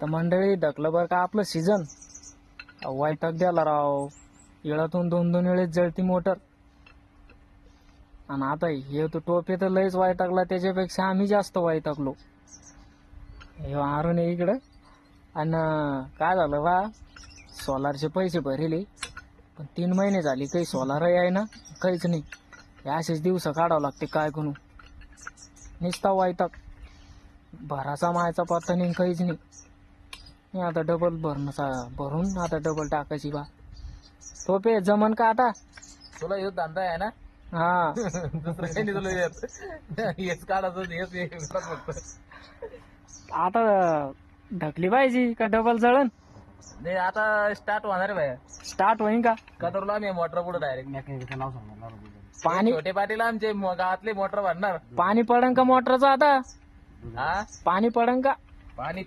तर मंडळी ढकलं बरं का आपलं सीझन वैताग द्याला राव. येळातून 2-2 वेळेस जळती मोटर. आणि आता हे तो टोपे तर लयच वैतागला, त्याच्यापेक्षा आम्ही जास्त वैतागलो. हे मारून इकडं. आणि काय झालं बा, सोलारचे पैसे भरेले पण 3 महिने झाले काही सोलार आहे ना, काहीच नाही. असेच दिवस काढावं लागते काय करू. नुसता वैताग, भराचा मायचा पत्ता नाही, काहीच नाही. मी आता डबल भरून आता डबल टाकायची बा. टोपे जमन का आता? तुला येत धंदा आहे ना. हा. दुसरं काही नाही तुला येत. हेच काढायचं हेच फक्त. आता ढकली पाहिजे का डबल जळण? नाही आता स्टार्ट होणार आहे भाई. स्टार्ट होईन का? कदरला आम्ही मोटर पुढे डायरेक्ट मेकॅनिकचं नाव सांगणार. पाणी छोटे पाटील आमचे गावातले मोटर भरणार. पाणी पडन का मोटरचं आता? हा पाणी पडन का? पाणी